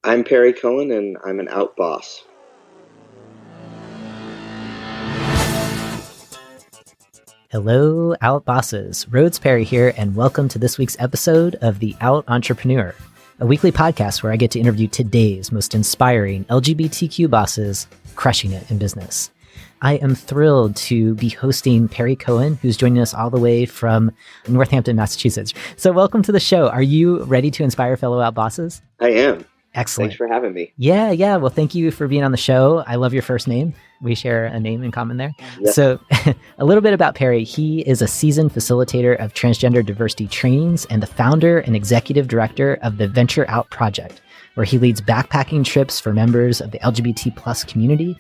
I'm Perry Cohen, and I'm an out boss. Hello, Out Bosses. Rhodes Perry here, and welcome to this week's episode of The Out Entrepreneur, a weekly podcast where I get to interview today's most inspiring LGBTQ bosses crushing it in business. I am thrilled to be hosting Perry Cohen, who's joining us all the way from Northampton, Massachusetts. So welcome to the show. Are you ready to inspire fellow Out Bosses? I am. Excellent. Thanks for having me. Yeah. Well, thank you for being on the show. I love your first name. We share a name in common there. Yes. So a little bit about Perry. He is a seasoned facilitator of transgender diversity trainings and the founder and executive director of the Venture Out Project, where he leads backpacking trips for members of the LGBT plus community.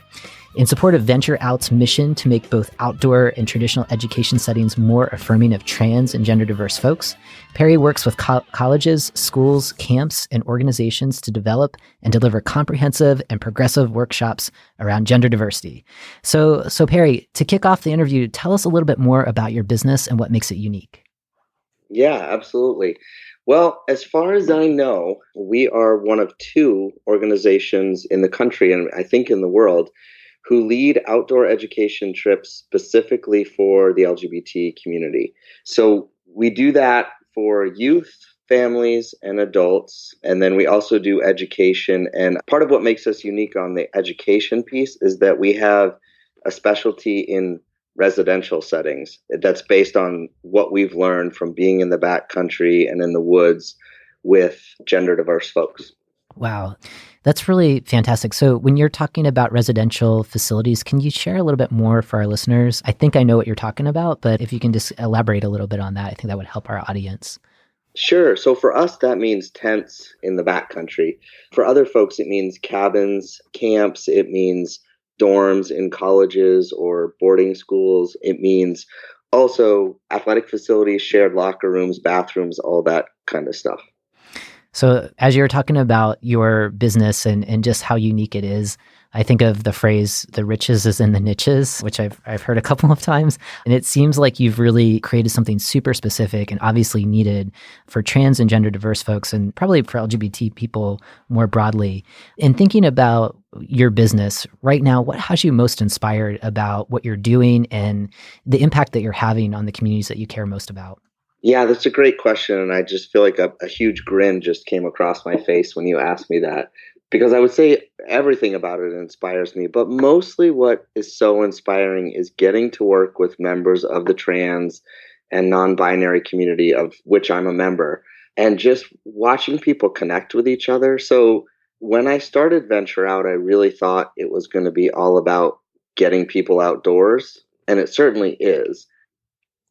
In support of Venture Out's mission to make both outdoor and traditional education settings more affirming of trans and gender diverse folks, Perry works with colleges, schools, camps, and organizations to develop and deliver comprehensive and progressive workshops around gender diversity. So Perry, to kick off the interview, tell us a little bit more about your business and what makes it unique. Yeah, absolutely. Well, as far as I know, we are one of two organizations in the country, and I think in the world, who lead outdoor education trips specifically for the LGBT community. So we do that for youth, families, and adults. And then we also do education. And part of what makes us unique on the education piece is that we have a specialty in residential settings that's based on what we've learned from being in the backcountry and in the woods with gender diverse folks. Wow. That's really fantastic. So when you're talking about residential facilities, can you share a little bit more for our listeners? I think I know what you're talking about, but if you can just elaborate a little bit on that, I think that would help our audience. Sure. So for us, that means tents in the backcountry. For other folks, it means cabins, camps. It means dorms in colleges or boarding schools. It means also athletic facilities, shared locker rooms, bathrooms, all that kind of stuff. So as you're talking about your business and just how unique it is, I think of the phrase, the riches is in the niches, which I've heard a couple of times. And it seems like you've really created something super specific and obviously needed for trans and gender diverse folks and probably for LGBT people more broadly. In thinking about your business right now, what has you most inspired about what you're doing and the impact that you're having on the communities that you care most about? Yeah, that's a great question. And I just feel like a huge grin just came across my face when you asked me that, because I would say everything about it inspires me. But mostly what is so inspiring is getting to work with members of the trans and non-binary community, of which I'm a member, and just watching people connect with each other. So when I started Venture Out, I really thought it was going to be all about getting people outdoors, and it certainly is.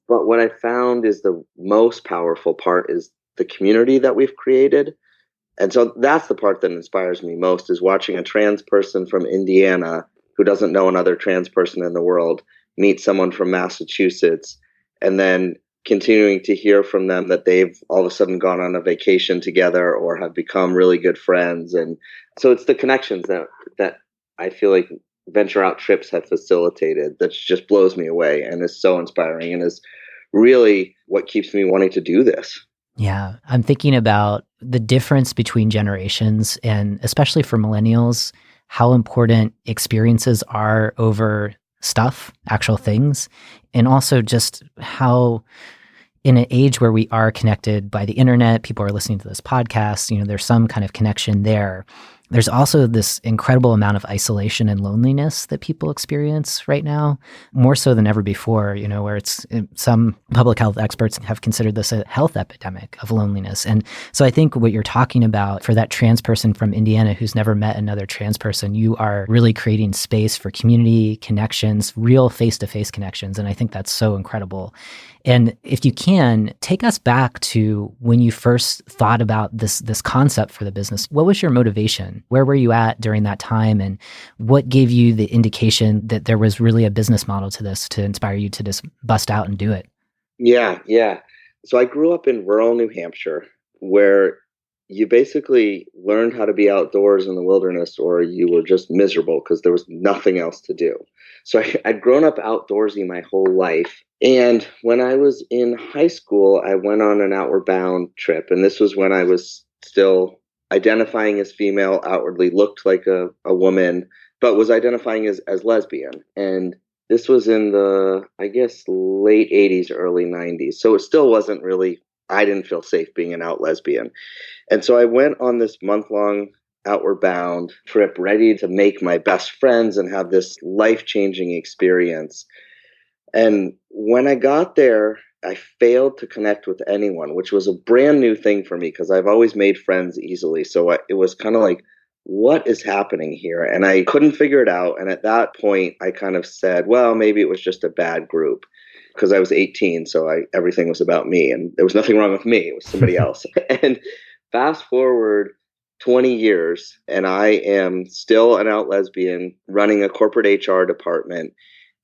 But what I found is the most powerful part is the community that we've created. And so that's the part that inspires me most, is watching a trans person from Indiana who doesn't know another trans person in the world meet someone from Massachusetts, and then continuing to hear from them that they've all of a sudden gone on a vacation together or have become really good friends. And so it's the connections that I feel like Venture Out trips have facilitated that just blows me away and is so inspiring and is really what keeps me wanting to do this. Yeah, I'm thinking about the difference between generations, and especially for millennials, how important experiences are over stuff, actual things, and also just how in an age where we are connected by the internet, people are listening to this podcast, there's some kind of connection there. There's also this incredible amount of isolation and loneliness that people experience right now, more so than ever before, where some public health experts have considered this a health epidemic of loneliness. And so I think what you're talking about for that trans person from Indiana who's never met another trans person, you are really creating space for community connections, real face-to-face connections. And I think that's so incredible. And if you can, take us back to when you first thought about this concept for the business. What was your motivation? Where were you at during that time? And what gave you the indication that there was really a business model to this to inspire you to just bust out and do it? Yeah. So I grew up in rural New Hampshire, where you basically learned how to be outdoors in the wilderness or you were just miserable because there was nothing else to do. So I'd grown up outdoorsy my whole life. And when I was in high school, I went on an Outward Bound trip. And this was when I was still identifying as female, outwardly looked like a woman, but was identifying as lesbian. And this was in the, I guess, late 80s, early 90s. So it still wasn't really, I didn't feel safe being an out lesbian. And so I went on this month-long outward bound trip, ready to make my best friends and have this life-changing experience. And when I got there, I failed to connect with anyone, which was a brand new thing for me because I've always made friends easily. So it was kind of like, what is happening here? And I couldn't figure it out. And at that point, I kind of said, well, maybe it was just a bad group because I was 18. So everything was about me and there was nothing wrong with me. It was somebody else. And fast forward 20 years, and I am still an out lesbian running a corporate HR department.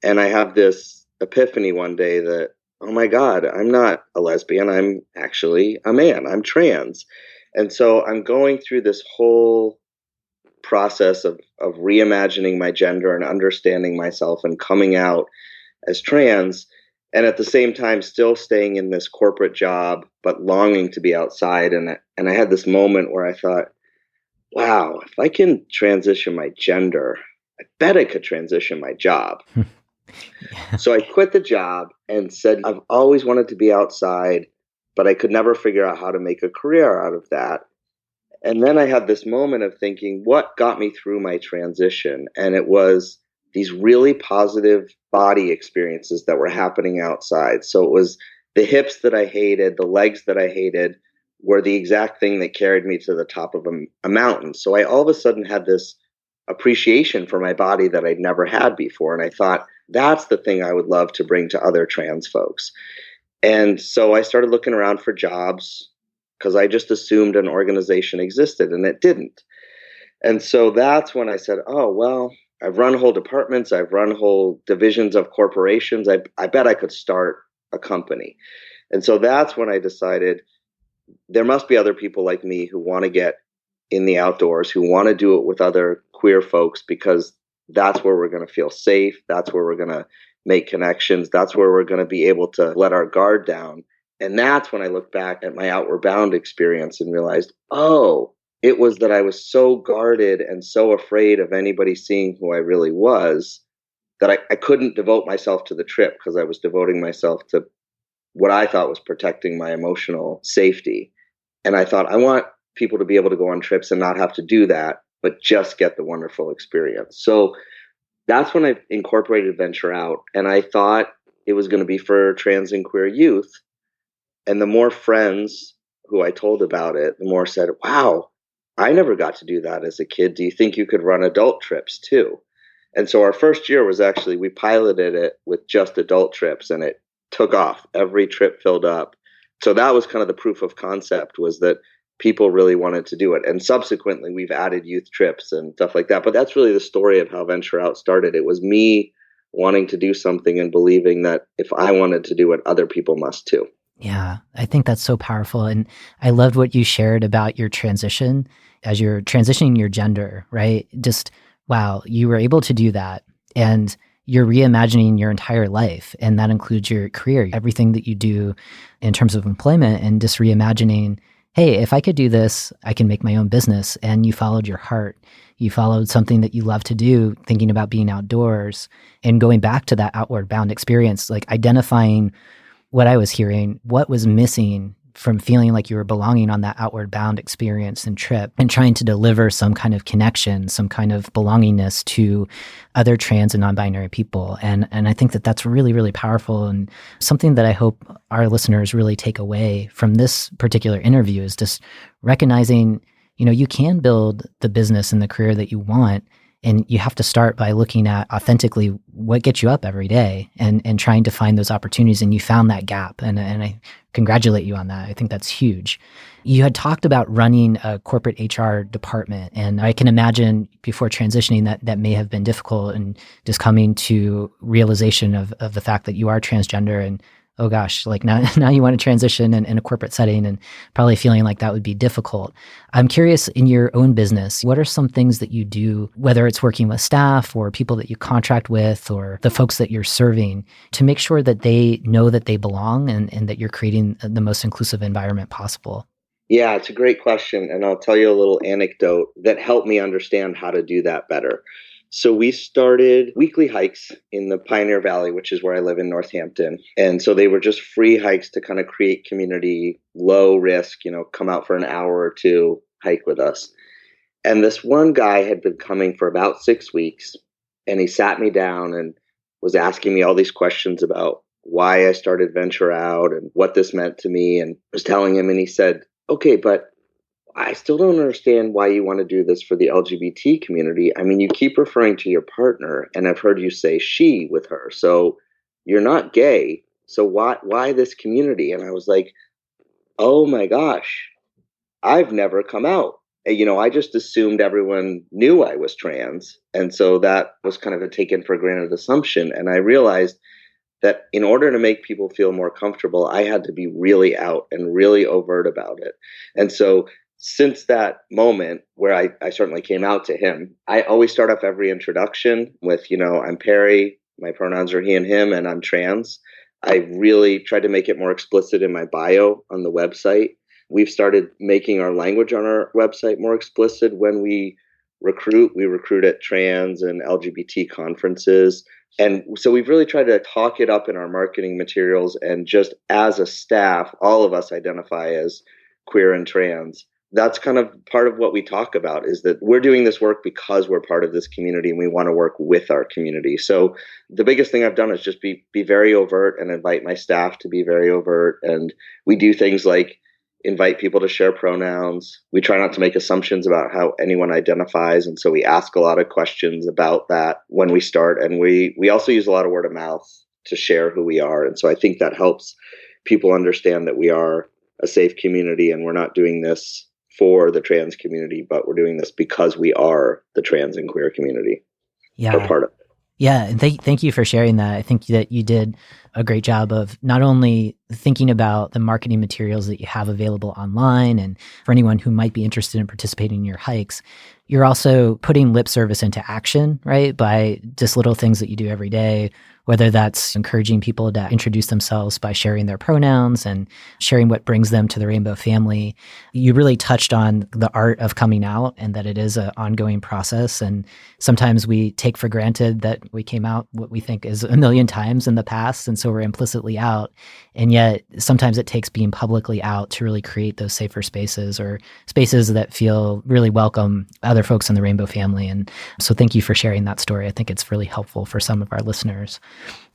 And I have this epiphany one day that, oh my God, I'm not a lesbian. I'm actually a man. I'm trans. And so I'm going through this whole process of reimagining my gender and understanding myself and coming out as trans. And at the same time, still staying in this corporate job, but longing to be outside. And I had this moment where I thought, wow, if I can transition my gender, I bet I could transition my job. So I quit the job and said, I've always wanted to be outside, but I could never figure out how to make a career out of that. And then I had this moment of thinking, what got me through my transition? And it was these really positive body experiences that were happening outside. So it was the hips that I hated, the legs that I hated were the exact thing that carried me to the top of a mountain. So I all of a sudden had this appreciation for my body that I'd never had before. And I thought, that's the thing I would love to bring to other trans folks. And so I started looking around for jobs because I just assumed an organization existed, and it didn't. And so that's when I said, oh, well, I've run whole departments, I've run whole divisions of corporations. I bet I could start a company. And so that's when I decided there must be other people like me who want to get in the outdoors, who want to do it with other queer folks, because that's where we're going to feel safe. That's where we're going to make connections. That's where we're going to be able to let our guard down. And that's when I look back at my Outward Bound experience and realized, oh, it was that I was so guarded and so afraid of anybody seeing who I really was that I couldn't devote myself to the trip because I was devoting myself to what I thought was protecting my emotional safety. And I thought, I want people to be able to go on trips and not have to do that, but just get the wonderful experience. So that's when I incorporated Venture Out. And I thought it was going to be for trans and queer youth. And the more friends who I told about it, the more said, wow, I never got to do that as a kid. Do you think you could run adult trips too? And so our first year was actually, we piloted it with just adult trips and it took off. Every trip filled up. So that was kind of the proof of concept, was that people really wanted to do it. And subsequently, we've added youth trips and stuff like that. But that's really the story of how Venture Out started. It was me wanting to do something and believing that if I wanted to do it, other people must too. Yeah, I think that's so powerful. And I loved what you shared about your transition as you're transitioning your gender, right? Just, wow, you were able to do that. And you're reimagining your entire life. And that includes your career, everything that you do in terms of employment, and just reimagining, hey, if I could do this, I can make my own business. And you followed your heart. You followed something that you love to do, thinking about being outdoors and going back to that outward bound experience, like identifying what I was hearing, what was missing from feeling like you were belonging on that outward bound experience and trip, and trying to deliver some kind of connection, some kind of belongingness to other trans and non-binary people. And I think that that's really, really powerful, and something that I hope our listeners really take away from this particular interview is just recognizing, you can build the business and the career that you want. And you have to start by looking at authentically what gets you up every day and trying to find those opportunities. And you found that gap. And I congratulate you on that. I think that's huge. You had talked about running a corporate HR department. And I can imagine before transitioning that may have been difficult, and just coming to realization of the fact that you are transgender, and oh gosh, like now you want to transition in a corporate setting, and probably feeling like that would be difficult. I'm curious, in your own business, what are some things that you do, whether it's working with staff or people that you contract with or the folks that you're serving, to make sure that they know that they belong and that you're creating the most inclusive environment possible? Yeah, it's a great question. And I'll tell you a little anecdote that helped me understand how to do that better. So we started weekly hikes in the Pioneer Valley, which is where I live in Northampton. And so they were just free hikes to kind of create community, low risk, come out for an hour or two, hike with us. And this one guy had been coming for about 6 weeks, and he sat me down and was asking me all these questions about why I started Venture Out and what this meant to me. And I was telling him, and he said, okay, but I still don't understand why you want to do this for the LGBT community. I mean, you keep referring to your partner, and I've heard you say she with her. So you're not gay. So why this community? And I was like, oh my gosh, I've never come out. I just assumed everyone knew I was trans. And so that was kind of a taken for granted assumption. And I realized that in order to make people feel more comfortable, I had to be really out and really overt about it. And so since that moment where I certainly came out to him, I always start off every introduction with, I'm Perry, my pronouns are he and him, and I'm trans. I really tried to make it more explicit in my bio on the website. We've started making our language on our website more explicit when we recruit. We recruit at trans and LGBT conferences. And so we've really tried to talk it up in our marketing materials. And just as a staff, all of us identify as queer and trans. That's kind of part of what we talk about, is that we're doing this work because we're part of this community and we want to work with our community. So the biggest thing I've done is just be very overt and invite my staff to be very overt. And we do things like invite people to share pronouns. We try not to make assumptions about how anyone identifies. And so we ask a lot of questions about that when we start. And we also use a lot of word of mouth to share who we are. And so I think that helps people understand that we are a safe community and we're not doing this for the trans community, but we're doing this because we are the trans and queer community. Yeah. Or part of it. Yeah, and thank you for sharing that. I think that you did a great job of not only thinking about the marketing materials that you have available online, and for anyone who might be interested in participating in your hikes, you're also putting lip service into action, right? By just little things that you do every day, whether that's encouraging people to introduce themselves by sharing their pronouns and sharing what brings them to the rainbow family. You really touched on the art of coming out and that it is an ongoing process. And sometimes we take for granted that we came out what we think is a million times in the past. And so we're implicitly out. And yet sometimes it takes being publicly out to really create those safer spaces, or spaces that feel really welcome other folks in the rainbow family. And so thank you for sharing that story. I think it's really helpful for some of our listeners.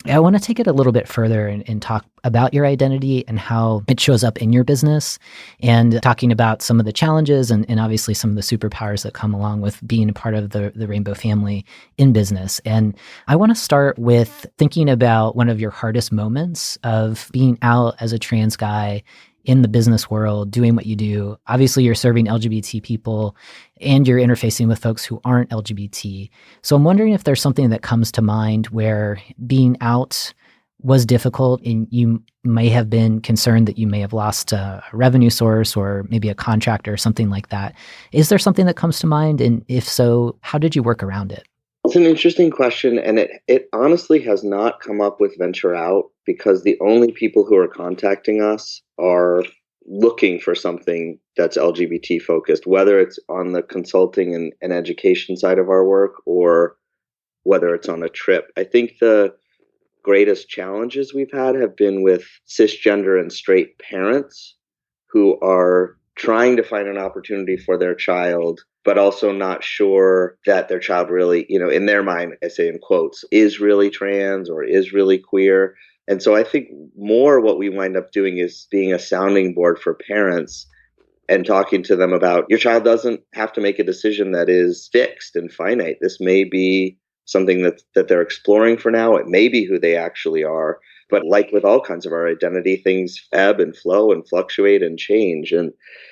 I want to take it a little bit further and talk about your identity and how it shows up in your business, and talking about some of the challenges and obviously some of the superpowers that come along with being a part of the rainbow family in business. And I want to start with thinking about one of your hardest moments of being out as a trans guy in the business world, doing what you do. Obviously, you're serving LGBT people and you're interfacing with folks who aren't LGBT. So I'm wondering if there's something that comes to mind where being out was difficult and you may have been concerned that you may have lost a revenue source or maybe a contractor or something like that. Is there something that comes to mind? And if so, how did you work around it? It's an interesting question, and it honestly has not come up with Venture Out, because the only people who are contacting us are looking for something that's LGBT focused, whether it's on the consulting and education side of our work or whether it's on a trip. I think the greatest challenges we've had have been with cisgender and straight parents who are trying to find an opportunity for their child, but also not sure that their child really, in their mind, I say in quotes, is really trans or is really queer. And so I think more what we wind up doing is being a sounding board for parents and talking to them about, your child doesn't have to make a decision that is fixed and finite. This may be something that they're exploring for now. It may be who they actually are. But like with all kinds of our identity, things ebb and flow and fluctuate and change. And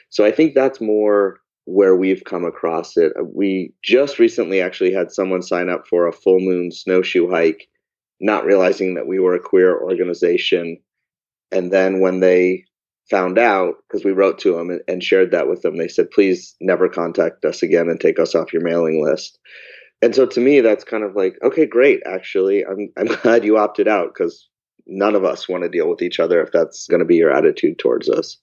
so I think that's more where we've come across it. We just recently actually had someone sign up for a full moon snowshoe hike, not realizing that we were a queer organization. And then when they found out, because we wrote to them and shared that with them, they said, please never contact us again and take us off your mailing list. And so to me, that's kind of like, okay, great. Actually, I'm glad you opted out, because none of us want to deal with each other if that's going to be your attitude towards us.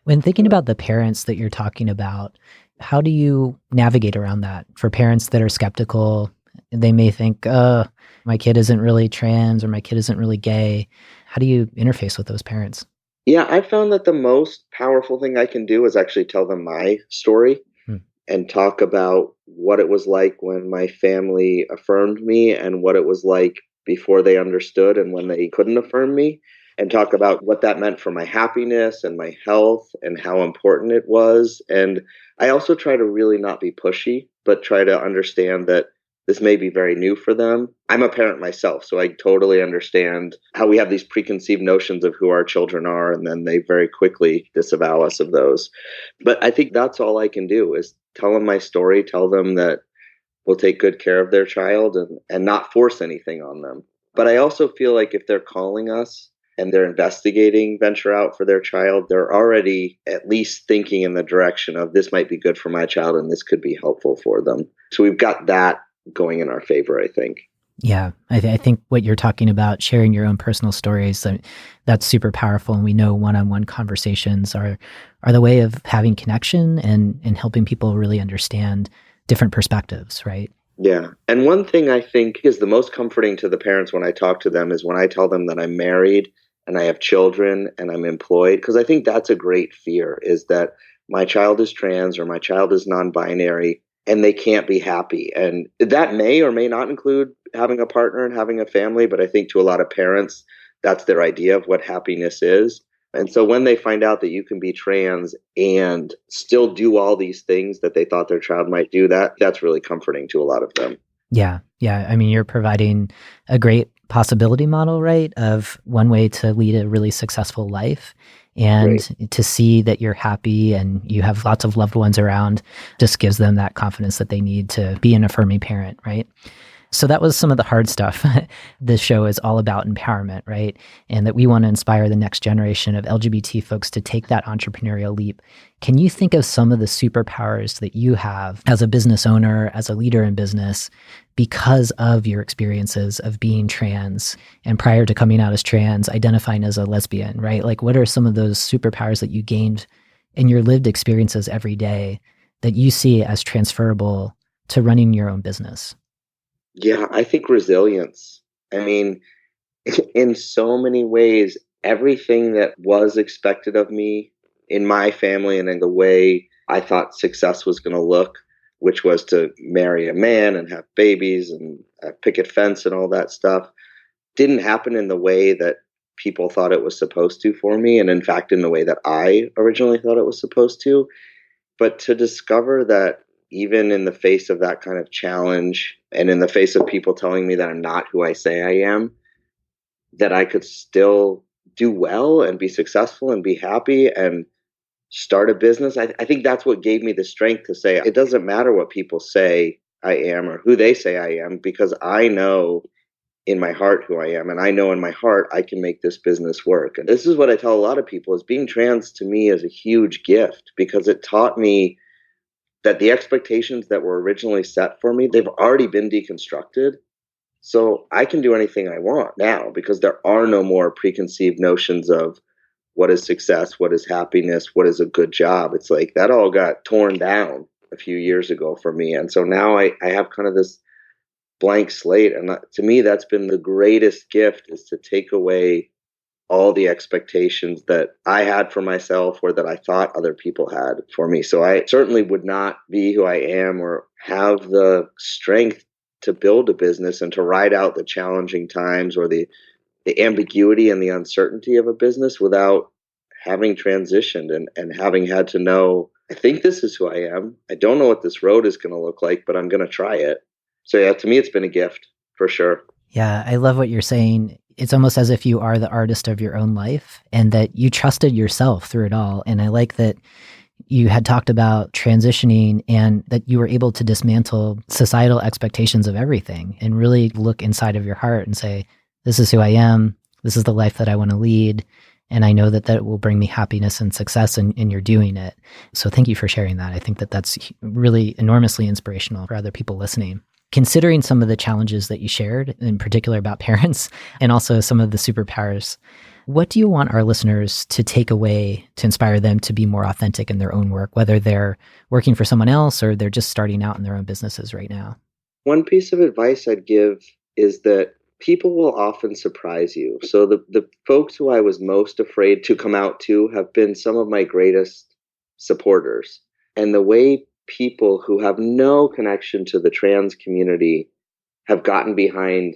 When thinking about the parents that you're talking about, how do you navigate around that? For parents that are skeptical, they may think, my kid isn't really trans or my kid isn't really gay. How do you interface with those parents? Yeah, I found that the most powerful thing I can do is actually tell them my story Hmm. and talk about what it was like when my family affirmed me and what it was like before they understood and when they couldn't affirm me, and talk about what that meant for my happiness and my health and how important it was. And I also try to really not be pushy, but try to understand that this may be very new for them. I'm a parent myself, so I totally understand how we have these preconceived notions of who our children are, and then they very quickly disavow us of those. But I think that's all I can do is tell them my story, tell them that we'll take good care of their child and not force anything on them. But I also feel like if they're calling us and they're investigating venture out for their child, they're already at least thinking in the direction of this might be good for my child and this could be helpful for them. So we've got that going in our favor, I think. Yeah, I think what you're talking about, sharing your own personal stories, that's super powerful. And we know one-on-one conversations are the way of having connection and helping people really understand different perspectives, right? Yeah. And one thing I think is the most comforting to the parents when I talk to them is when I tell them that I'm married and I have children and I'm employed, because I think that's a great fear, is that my child is trans or my child is non-binary and they can't be happy. And that may or may not include having a partner and having a family, but I think to a lot of parents, that's their idea of what happiness is. And so when they find out that you can be trans and still do all these things that they thought their child might do, that's really comforting to a lot of them. Yeah. Yeah. I mean, you're providing a great possibility model, right? Of one way to lead a really successful life. And Right. to see that you're happy and you have lots of loved ones around just gives them that confidence that they need to be an affirming parent, right? So that was some of the hard stuff. This show is all about empowerment, right? And that we want to inspire the next generation of LGBT folks to take that entrepreneurial leap. Can you think of some of the superpowers that you have as a business owner, as a leader in business, because of your experiences of being trans and prior to coming out as trans, identifying as a lesbian, right? Like, what are some of those superpowers that you gained in your lived experiences every day that you see as transferable to running your own business? Yeah, I think resilience. I mean, in so many ways, everything that was expected of me in my family and in the way I thought success was going to look, which was to marry a man and have babies and a picket fence and all that stuff, didn't happen in the way that people thought it was supposed to for me. And in fact, in the way that I originally thought it was supposed to. But to discover that even in the face of that kind of challenge and in the face of people telling me that I'm not who I say I am, that I could still do well and be successful and be happy and start a business. I think that's what gave me the strength to say it doesn't matter what people say I am or who they say I am, because I know in my heart who I am, and I know in my heart I can make this business work. And this is what I tell a lot of people, is being trans to me is a huge gift, because it taught me that the expectations that were originally set for me, they've already been deconstructed. So I can do anything I want now, because there are no more preconceived notions of what is success, what is happiness, what is a good job. It's like that all got torn down a few years ago for me. And so now I have kind of this blank slate. And to me, that's been the greatest gift, is to take away all the expectations that I had for myself or that I thought other people had for me. So I certainly would not be who I am or have the strength to build a business and to ride out the challenging times or the ambiguity and the uncertainty of a business without having transitioned and having had to know, I think this is who I am. I don't know what this road is going to look like, but I'm going to try it. So yeah, to me, it's been a gift for sure. Yeah, I love what you're saying. It's almost as if you are the artist of your own life and that you trusted yourself through it all. And I like that you had talked about transitioning and that you were able to dismantle societal expectations of everything and really look inside of your heart and say, this is who I am. This is the life that I want to lead. And I know that that will bring me happiness and success, and you're doing it. So thank you for sharing that. I think that that's really enormously inspirational for other people listening. Considering some of the challenges that you shared, in particular about parents, and also some of the superpowers, What do you want our listeners to take away to inspire them to be more authentic in their own work, whether they're working for someone else or they're just starting out in their own businesses right now? One piece of advice I'd give is that people will often surprise you. So the folks who I was most afraid to come out to have been some of my greatest supporters. And the way people who have no connection to the trans community have gotten behind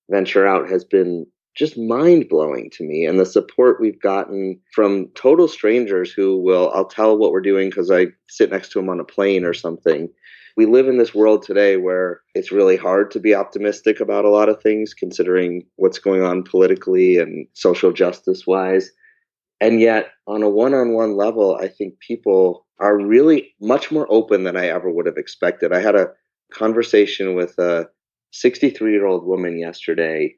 Venture Out has been just mind blowing to me. And the support we've gotten from total strangers who will, I'll tell what we're doing because I sit next to them on a plane or something. We live in this world today where it's really hard to be optimistic about a lot of things, considering what's going on politically and social justice wise. And yet, on a one-on-one level, I think people are really much more open than I ever would have expected. I had a conversation with a 63-year-old woman yesterday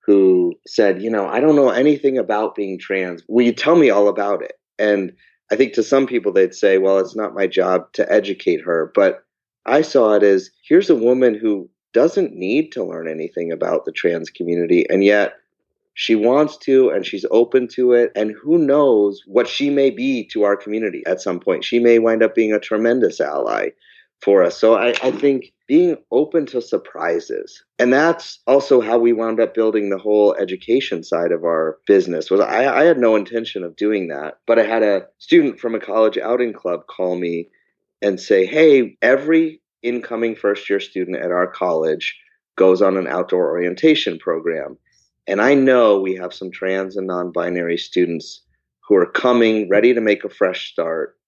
who said, I don't know anything about being trans. Will you tell me all about it? And I think to some people, they'd say, well, it's not my job to educate her. But I saw it as, here's a woman who doesn't need to learn anything about the trans community, and yet she wants to, and she's open to it. And who knows what she may be to our community at some point. She may wind up being a tremendous ally for us. So I think being open to surprises. And that's also how we wound up building the whole education side of our business. Was I had no intention of doing that, but I had a student from a college outing club call me and say, hey, every incoming first-year student at our college goes on an outdoor orientation program. And I know we have some trans and non-binary students who are coming ready to make a fresh start,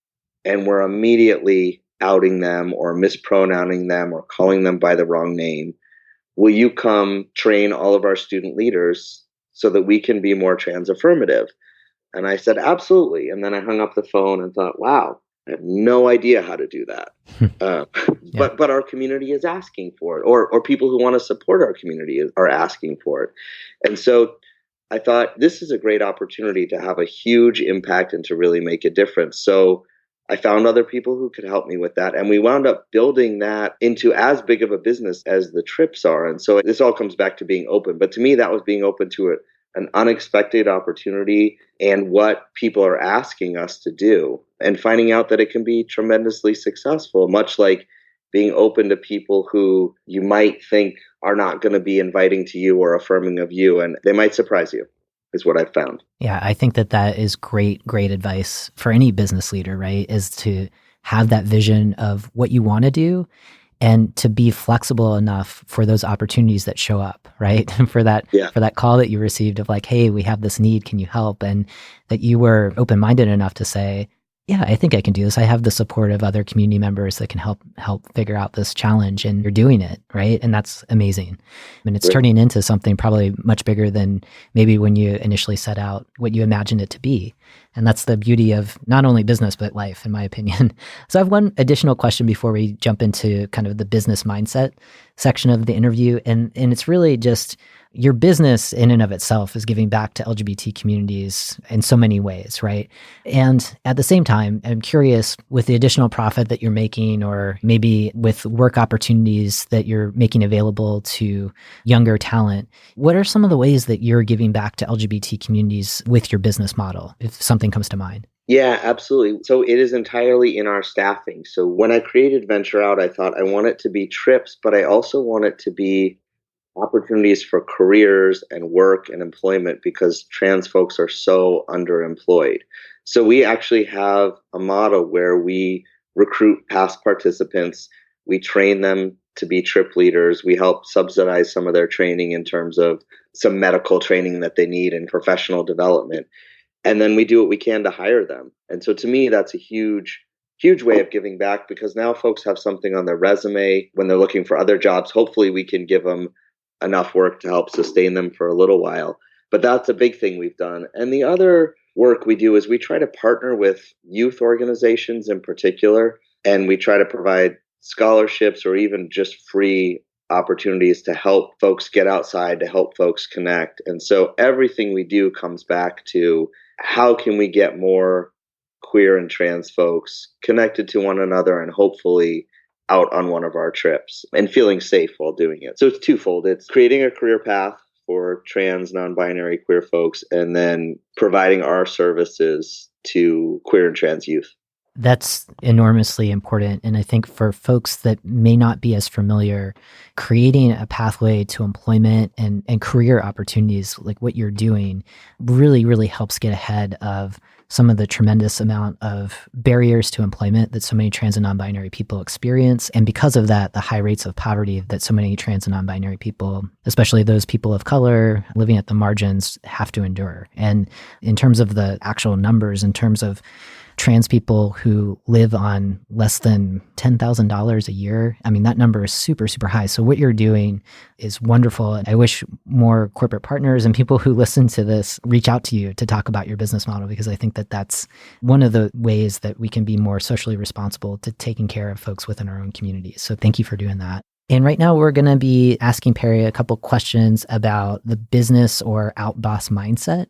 and we're immediately outing them or mispronouncing them or calling them by the wrong name. Will you come train all of our student leaders so that we can be more trans affirmative? And I said, absolutely. And then I hung up the phone and thought, wow, I have no idea how to do that. Yeah. But our community is asking for it, or people who want to support our community are asking for it. And so I thought this is a great opportunity to have a huge impact and to really make a difference. So I found other people who could help me with that. And we wound up building that into as big of a business as the trips are. And so this all comes back to being open. But to me, that was being open to an unexpected opportunity and what people are asking us to do, and finding out that it can be tremendously successful, much like being open to people who you might think are not going to be inviting to you or affirming of you, and they might surprise you, is what I've found. Yeah, I think that is great advice for any business leader, right? Is to have that vision of what you want to do and to be flexible enough for those opportunities that show up, right? for that call that you received of like, hey, we have this need, can you help? And that you were open-minded enough to say, yeah, I think I can do this. I have the support of other community members that can help figure out this challenge, and you're doing it, right? And that's amazing. And it's turning into something probably much bigger than maybe when you initially set out what you imagined it to be. And that's the beauty of not only business, but life, in my opinion. So I have one additional question before we jump into kind of the business mindset section of the interview. And it's really just your business in and of itself is giving back to LGBT communities in so many ways, right? And at the same time, I'm curious, with the additional profit that you're making, or maybe with work opportunities that you're making available to younger talent, what are some of the ways that you're giving back to LGBT communities with your business model, if something comes to mind? Yeah, absolutely. So it is entirely in our staffing. So when I created Venture Out, I thought I want it to be trips, but I also want it to be opportunities for careers and work and employment, because trans folks are so underemployed. So we actually have a model where we recruit past participants, we train them to be trip leaders, we help subsidize some of their training in terms of some medical training that they need and professional development. And then we do what we can to hire them. And so to me, that's a huge way of giving back, because now folks have something on their resume when they're looking for other jobs. Hopefully we can give them enough work to help sustain them for a little while. But that's a big thing we've done. And the other work we do is we try to partner with youth organizations in particular, and we try to provide scholarships or even just free opportunities to help folks get outside, to help folks connect. And so everything we do comes back to, how can we get more queer and trans folks connected to one another and hopefully out on one of our trips and feeling safe while doing it. So it's twofold. It's creating a career path for trans, non-binary, queer folks, and then providing our services to queer and trans youth. That's enormously important. And I think for folks that may not be as familiar, creating a pathway to employment and career opportunities like what you're doing really, really helps get ahead of some of the tremendous amount of barriers to employment that so many trans and non-binary people experience. And because of that, the high rates of poverty that so many trans and non-binary people, especially those people of color living at the margins, have to endure. And in terms of the actual numbers, in terms of trans people who live on less than $10,000 a year, I mean, that number is super, super high. So what you're doing is wonderful. And I wish more corporate partners and people who listen to this reach out to you to talk about your business model, because I think that that's one of the ways that we can be more socially responsible to taking care of folks within our own communities. So thank you for doing that. And right now we're going to be asking Perry a couple questions about the business or outboss mindset.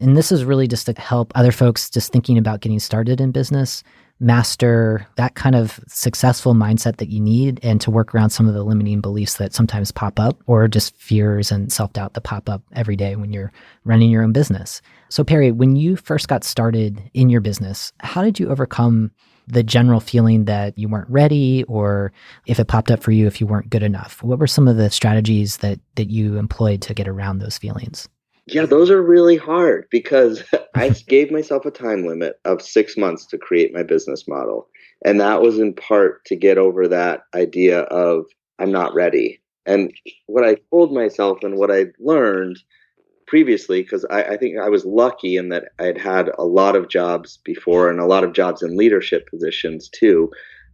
And this is really just to help other folks just thinking about getting started in business master that kind of successful mindset that you need, and to work around some of the limiting beliefs that sometimes pop up, or just fears and self-doubt that pop up every day when you're running your own business. So Perry, when you first got started in your business, how did you overcome the general feeling that you weren't ready, or if it popped up for you, if you weren't good enough? What were some of the strategies that you employed to get around those feelings? Yeah, those are really hard because I gave myself a time limit of 6 months to create my business model. And that was in part to get over that idea of I'm not ready. And what I told myself and what I learned previously, because I think I was lucky in that I'd had a lot of jobs before and a lot of jobs in leadership positions too.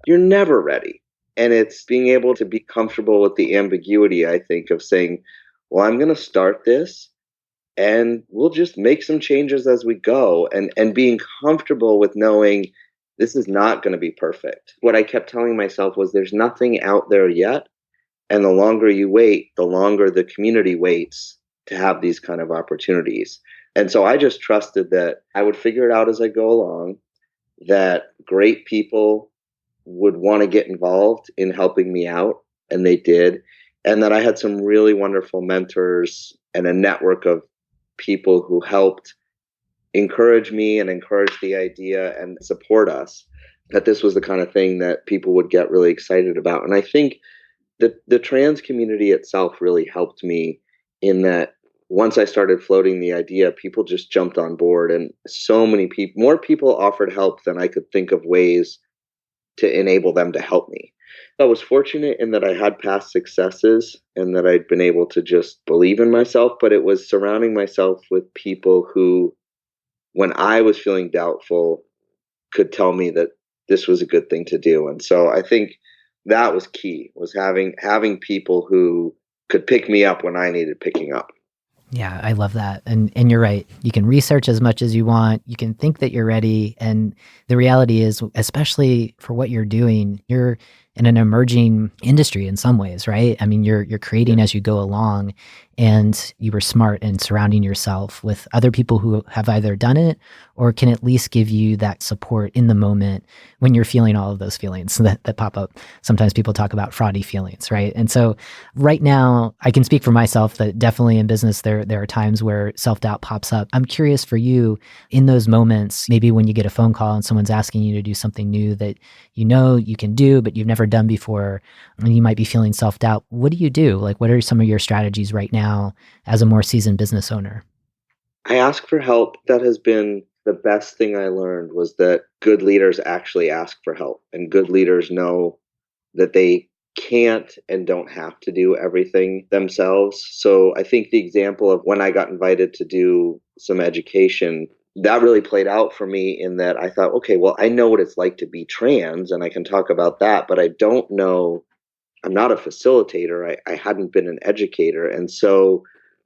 You're never ready. And it's being able to be comfortable with the ambiguity, I think, of saying, well, I'm going to start this and we'll just make some changes as we go, and being comfortable with knowing this is not going to be perfect. What I kept telling myself was there's nothing out there yet. And the longer you wait, the longer the community waits to have these kind of opportunities. And so I just trusted that I would figure it out as I go along, that great people would want to get involved in helping me out, and they did. And that I had some really wonderful mentors and a network of people who helped encourage me and encourage the idea and support us, that this was the kind of thing that people would get really excited about. And I think that the trans community itself really helped me in that once I started floating the idea, people just jumped on board, and so many people, more people offered help than I could think of ways to enable them to help me. I was fortunate in that I had past successes and that I'd been able to just believe in myself, but it was surrounding myself with people who, when I was feeling doubtful, could tell me that this was a good thing to do. And so I think that was key, was having people who could pick me up when I needed picking up. Yeah, I love that. And you're right. You can research as much as you want. You can think that you're ready. And the reality is, especially for what you're doing, you're in an emerging industry in some ways, right? I mean, you're creating as you go along, and you were smart in surrounding yourself with other people who have either done it or can at least give you that support in the moment when you're feeling all of those feelings that pop up. Sometimes people talk about fraudy feelings, right? And so right now, I can speak for myself that definitely in business, there are times where self-doubt pops up. I'm curious for you, in those moments, maybe when you get a phone call and someone's asking you to do something new that you know you can do, but you've never done before, and you might be feeling self-doubt. What do you do? Like, what are some of your strategies right now as a more seasoned business owner? I ask for help. That has been the best thing I learned, was that good leaders actually ask for help, and good leaders know that they can't and don't have to do everything themselves. So I think the example of when I got invited to do some education, that really played out for me in that I thought, okay, well, I know what it's like to be trans and I can talk about that, but I don't know, I'm not a facilitator. I hadn't been an educator. And so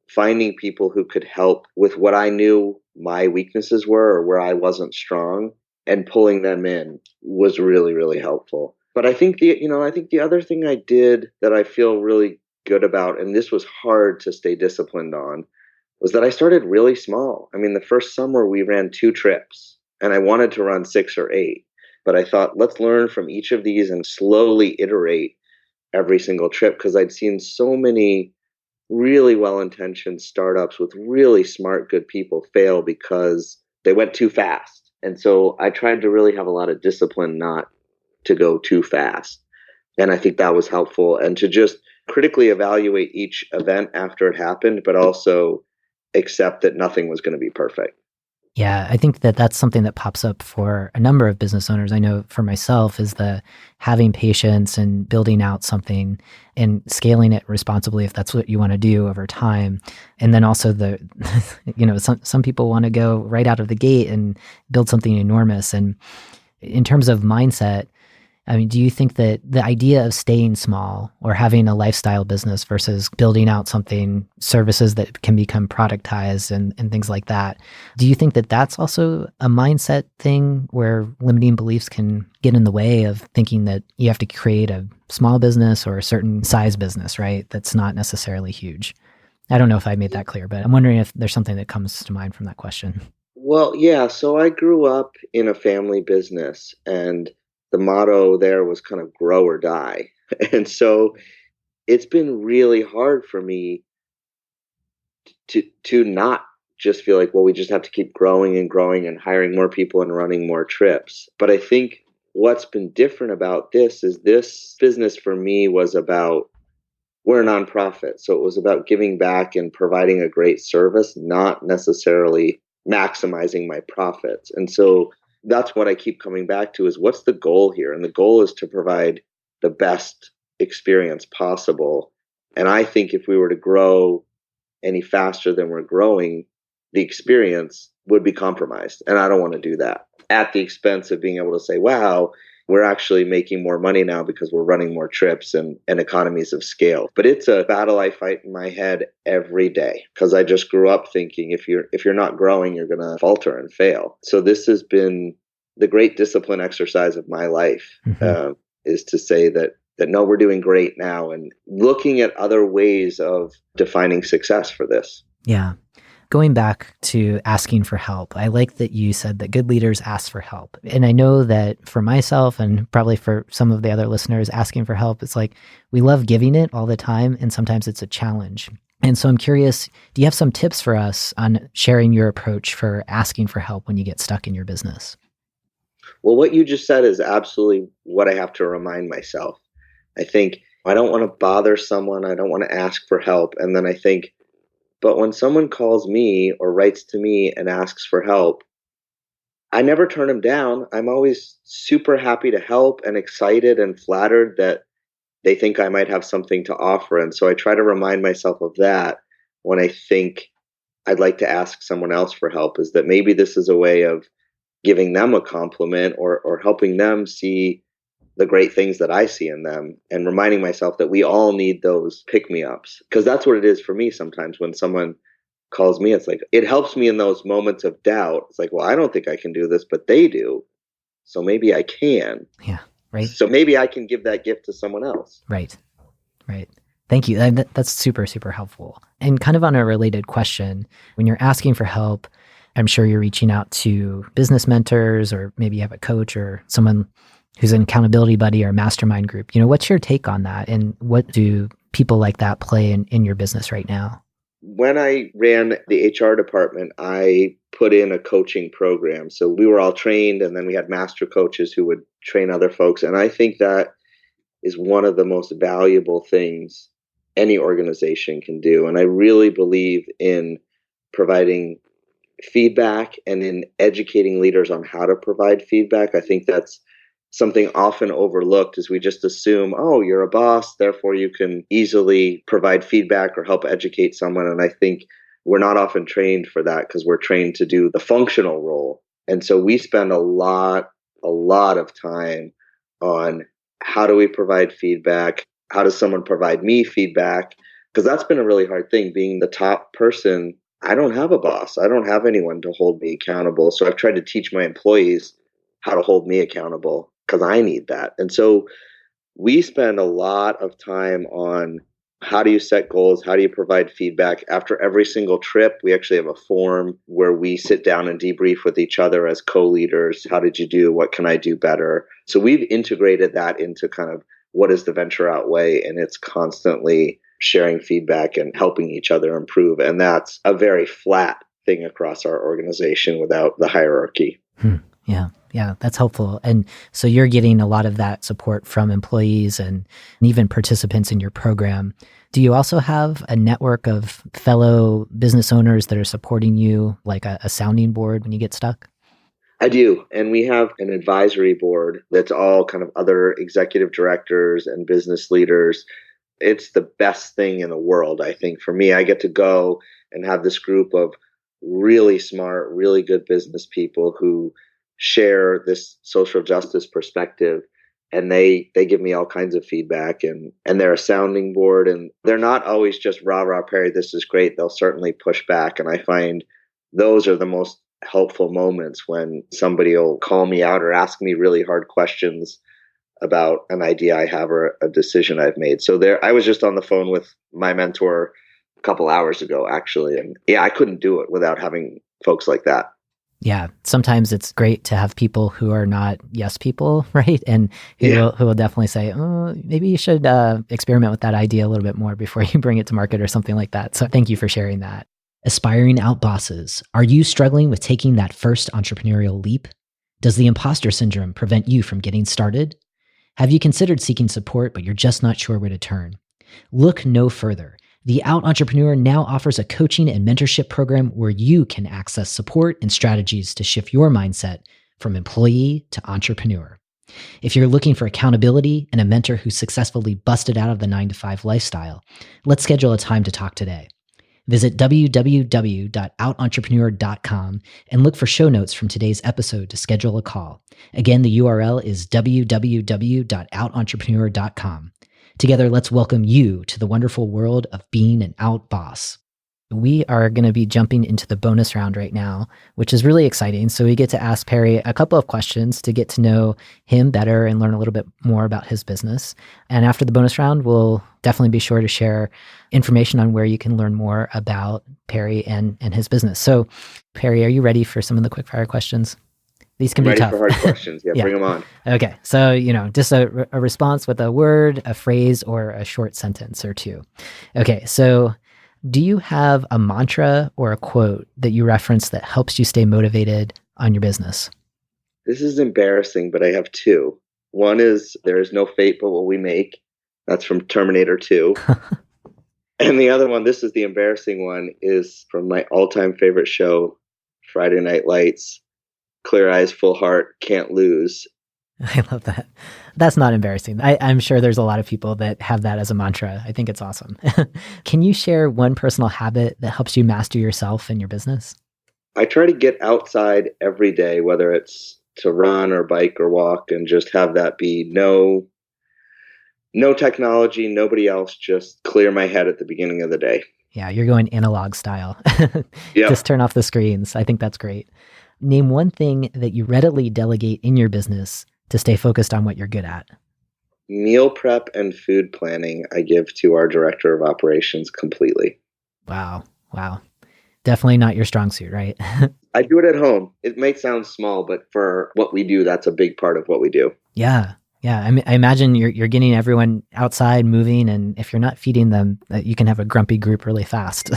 finding people who could help with what I knew my weaknesses were or where I wasn't strong and pulling them in was really, really helpful. But I think the other thing I did that I feel really good about, and this was hard to stay disciplined on, was that I started really small. I mean, the first summer we ran 2 trips and I wanted to run 6 or 8, but I thought, let's learn from each of these and slowly iterate every single trip, because I'd seen so many really well-intentioned startups with really smart, good people fail because they went too fast. And so I tried to really have a lot of discipline not to go too fast. And I think that was helpful. And to just critically evaluate each event after it happened, but also accept that nothing was going to be perfect. Yeah, I think that that's something that pops up for a number of business owners. I know for myself is the having patience and building out something and scaling it responsibly if that's what you want to do over time. And then also the, some people want to go right out of the gate and build something enormous. And in terms of mindset, I mean, do you think that the idea of staying small or having a lifestyle business versus building out something, services that can become productized and things like that, do you think that that's also a mindset thing where limiting beliefs can get in the way of thinking that you have to create a small business or a certain size business, right? That's not necessarily huge. I don't know if I made that clear, but I'm wondering if there's something that comes to mind from that question. Well, yeah. So I grew up in a family business, and the motto there was kind of grow or die. And so it's been really hard for me to not just feel like, well, we just have to keep growing and hiring more people and running more trips. But I think what's been different about this is this business for me was about, we're a nonprofit. So it was about giving back and providing a great service, not necessarily maximizing my profits. And so that's what I keep coming back to is what's the goal here? And the goal is to provide the best experience possible. And I think if we were to grow any faster than we're growing, the experience would be compromised. And I don't want to do that at the expense of being able to say, wow, we're actually making more money now because we're running more trips and economies of scale. But it's a battle I fight in my head every day because I just grew up thinking if you're not growing, you're going to falter and fail. So this has been the great discipline exercise of my life, is to say that no, we're doing great now and looking at other ways of defining success for this. Yeah. Going back to asking for help, I like that you said that good leaders ask for help. And I know that for myself and probably for some of the other listeners, asking for help, it's like we love giving it all the time. And sometimes it's a challenge. And so I'm curious, do you have some tips for us on sharing your approach for asking for help when you get stuck in your business? Well, what you just said is absolutely what I have to remind myself. I think I don't want to bother someone. I don't want to ask for help. And then I think, but when someone calls me or writes to me and asks for help, I never turn them down. I'm always super happy to help and excited and flattered that they think I might have something to offer. And so I try to remind myself of that when I think I'd like to ask someone else for help, is that maybe this is a way of giving them a compliment or helping them see the great things that I see in them, and reminding myself that we all need those pick-me-ups. Because that's what it is for me sometimes when someone calls me. It's like, it helps me in those moments of doubt. It's like, well, I don't think I can do this, but they do. So maybe I can. Yeah, right. So maybe I can give that gift to someone else. Right. Thank you. That's super, super helpful. And kind of on a related question, when you're asking for help, I'm sure you're reaching out to business mentors, or maybe you have a coach or someone who's an accountability buddy or mastermind group. What's your take on that? And what do people like that play in your business right now? When I ran the HR department, I put in a coaching program. So we were all trained, and then we had master coaches who would train other folks. And I think that is one of the most valuable things any organization can do. And I really believe in providing feedback and in educating leaders on how to provide feedback. I think that's something often overlooked, is we just assume, oh, you're a boss, therefore you can easily provide feedback or help educate someone. And I think we're not often trained for that because we're trained to do the functional role. And so we spend a lot of time on how do we provide feedback? How does someone provide me feedback? Because that's been a really hard thing. Being the top person, I don't have a boss. I don't have anyone to hold me accountable. So I've tried to teach my employees how to hold me accountable because I need that. And so we spend a lot of time on how do you set goals? How do you provide feedback? After every single trip, we actually have a forum where we sit down and debrief with each other as co-leaders. How did you do? What can I do better? So we've integrated that into kind of what is the venture out way, and it's constantly sharing feedback and helping each other improve. And that's a very flat thing across our organization without the hierarchy. Yeah. Yeah, that's helpful. And so you're getting a lot of that support from employees and even participants in your program. Do you also have a network of fellow business owners that are supporting you, like a sounding board when you get stuck? I do. And we have an advisory board that's all kind of other executive directors and business leaders. It's the best thing in the world, I think. For me, I get to go and have this group of really smart, really good business people who share this social justice perspective, and they give me all kinds of feedback, and they're a sounding board, and they're not always just rah rah Perry, this is great. They'll certainly push back, and I find those are the most helpful moments when somebody will call me out or ask me really hard questions about an idea I have or a decision I've made. So there, I was just on the phone with my mentor a couple hours ago, actually, and yeah, I couldn't do it without having folks like that. Yeah, sometimes it's great to have people who are not yes people, right? And who will definitely say, oh, maybe you should experiment with that idea a little bit more before you bring it to market or something like that. So thank you for sharing that. Aspiring out bosses, are you struggling with taking that first entrepreneurial leap? Does the imposter syndrome prevent you from getting started? Have you considered seeking support, but you're just not sure where to turn? Look no further. The Out Entrepreneur now offers a coaching and mentorship program where you can access support and strategies to shift your mindset from employee to entrepreneur. If you're looking for accountability and a mentor who successfully busted out of the 9-to-5 lifestyle, let's schedule a time to talk today. Visit www.outentrepreneur.com and look for show notes from today's episode to schedule a call. Again, the URL is www.outentrepreneur.com. Together, let's welcome you to the wonderful world of being an out boss. We are going to be jumping into the bonus round right now, which is really exciting. So we get to ask Perry a couple of questions to get to know him better and learn a little bit more about his business. And after the bonus round, we'll definitely be sure to share information on where you can learn more about Perry and his business. So Perry, are you ready for some of the quick fire questions? These can be tough. Ready for hard questions. Yeah, bring them on. Okay. So, just a response with a word, a phrase, or a short sentence or two. Okay. So do you have a mantra or a quote that you reference that helps you stay motivated on your business? This is embarrassing, but I have two. One is, there is no fate but what we make. That's from Terminator 2. And the other one, this is the embarrassing one, is from my all-time favorite show, Friday Night Lights. Clear eyes, full heart, can't lose. I love that. That's not embarrassing. I'm sure there's a lot of people that have that as a mantra. I think it's awesome. Can you share one personal habit that helps you master yourself and your business? I try to get outside every day, whether it's to run or bike or walk, and just have that be no technology, nobody else, just clear my head at the beginning of the day. Yeah, you're going analog style. Yep. Just turn off the screens. I think that's great. Name one thing that you readily delegate in your business to stay focused on what you're good at. Meal prep and food planning I give to our director of operations completely. Wow. Definitely not your strong suit, right? I do it at home. It may sound small, but for what we do, that's a big part of what we do. Yeah. I imagine you're getting everyone outside moving, and if you're not feeding them, you can have a grumpy group really fast.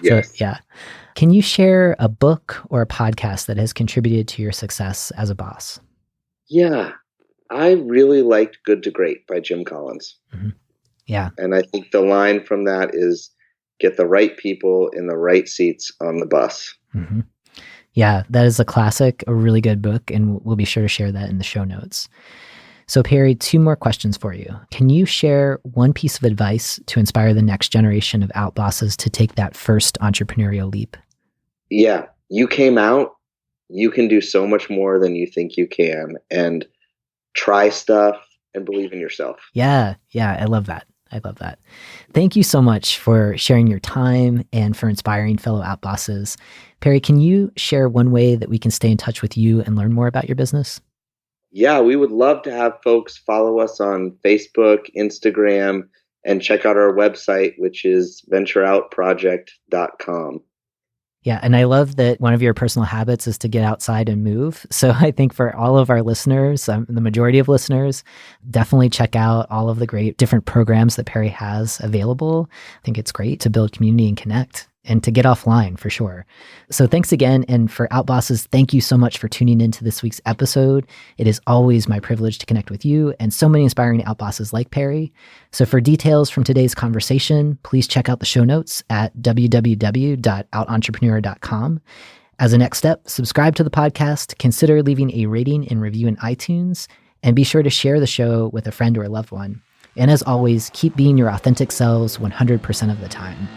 Yes. Yeah. Can you share a book or a podcast that has contributed to your success as a boss? Yeah. I really liked Good to Great by Jim Collins. Mm-hmm. Yeah. And I think the line from that is, get the right people in the right seats on the bus. Mm-hmm. Yeah, that is a classic, a really good book, and we'll be sure to share that in the show notes. So Perry, two more questions for you. Can you share one piece of advice to inspire the next generation of out bosses to take that first entrepreneurial leap? Yeah, you came out, you can do so much more than you think you can, and try stuff and believe in yourself. Yeah, I love that. Thank you so much for sharing your time and for inspiring fellow out bosses. Perry, can you share one way that we can stay in touch with you and learn more about your business? Yeah, we would love to have folks follow us on Facebook, Instagram, and check out our website, which is ventureoutproject.com. Yeah. And I love that one of your personal habits is to get outside and move. So I think for all of our listeners, the majority of listeners, definitely check out all of the great different programs that Perry has available. I think it's great to build community and connect and to get offline for sure. So thanks again. And for Outbosses, thank you so much for tuning into this week's episode. It is always my privilege to connect with you and so many inspiring outbosses like Perry. So for details from today's conversation, please check out the show notes at www.outentrepreneur.com. As a next step, subscribe to the podcast, consider leaving a rating and review in iTunes, and be sure to share the show with a friend or a loved one. And as always, keep being your authentic selves 100% of the time.